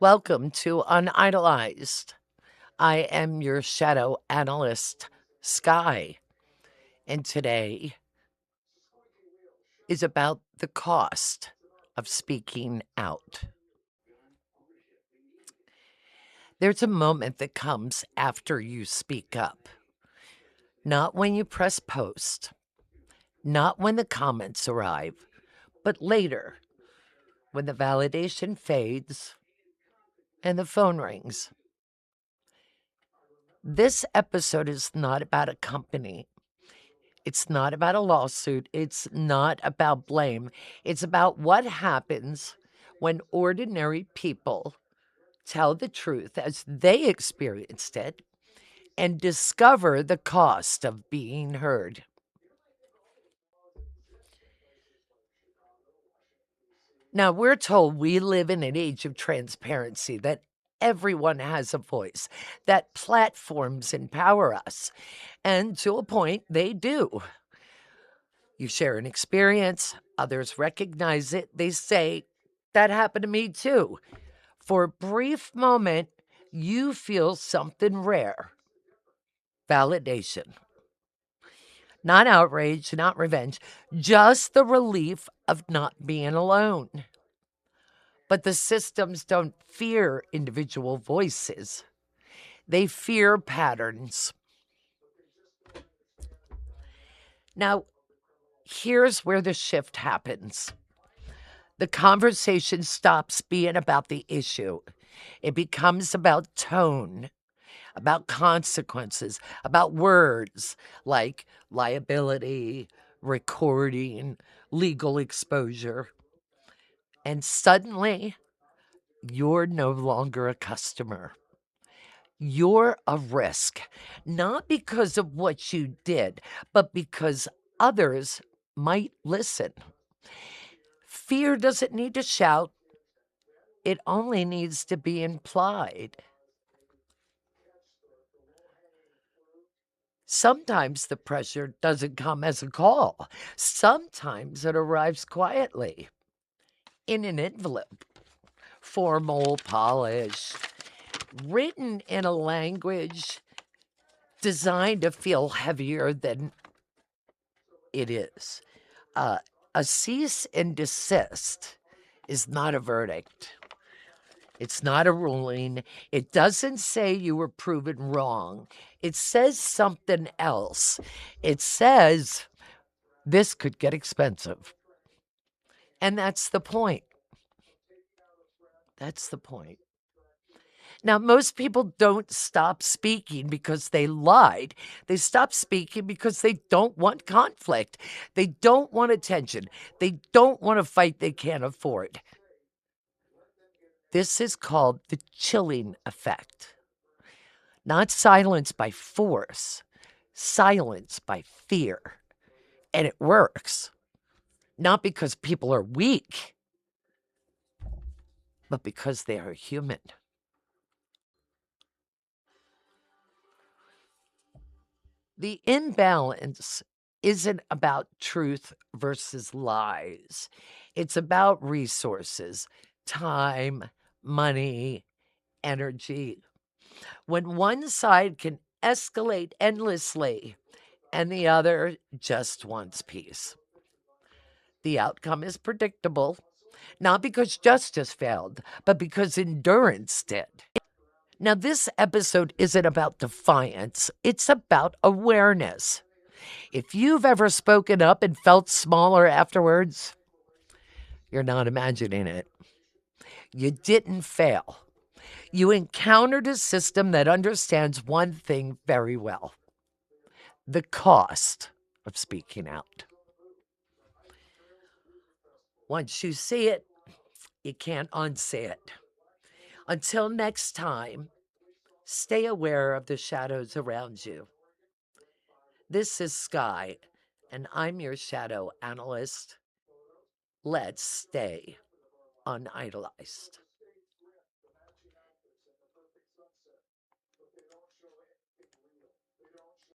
Welcome to Un-idolized. I am your Shadow Analyst, Sky, and today is about the cost of speaking out. There's a moment that comes after you speak up, not when you press post, not when the comments arrive, but later when the validation fades and the phone rings. This episode is not about a company. It's not about a lawsuit. It's not about blame. It's about what happens when ordinary people tell the truth as they experienced it and discover the cost of being heard. Now, we're told we live in an age of transparency, that everyone has a voice, that platforms empower us. And to a point, they do. You share an experience, others recognize it. They say, that happened to me too. For a brief moment, you feel something rare: validation. Not outrage, not revenge, just the relief of not being alone. But the systems don't fear individual voices, they fear patterns. Now, here's where the shift happens. The conversation stops being about the issue. It becomes about tone, about consequences, about words like liability, recording, legal exposure. And suddenly, you're no longer a customer. You're a risk, not because of what you did, but because others might listen. Fear doesn't need to shout, it only needs to be implied. Sometimes the pressure doesn't come as a call. Sometimes it arrives quietly in an envelope, formal, polished, written in a language designed to feel heavier than it is. A cease and desist is not a verdict. It's not a ruling. It doesn't say you were proven wrong. It says something else. It says this could get expensive. And that's the point. That's the point. Now, most people don't stop speaking because they lied. They stop speaking because they don't want conflict. They don't want attention. They don't want a fight they can't afford. This is called the chilling effect. Not silence by force, silence by fear. And it works. Not because people are weak, but because they are human. The imbalance isn't about truth versus lies. It's about resources, time, money, energy. When one side can escalate endlessly and the other just wants peace, the outcome is predictable, not because justice failed, but because endurance did. Now, this episode isn't about defiance, it's about awareness. If you've ever spoken up and felt smaller afterwards, you're not imagining it. You didn't fail. You encountered a system that understands one thing very well: the cost of speaking out. Once you see it, you can't unsee it. Until next time, stay aware of the shadows around you. This is Sky, and I'm your Shadow Analyst. Let's stay unidolized.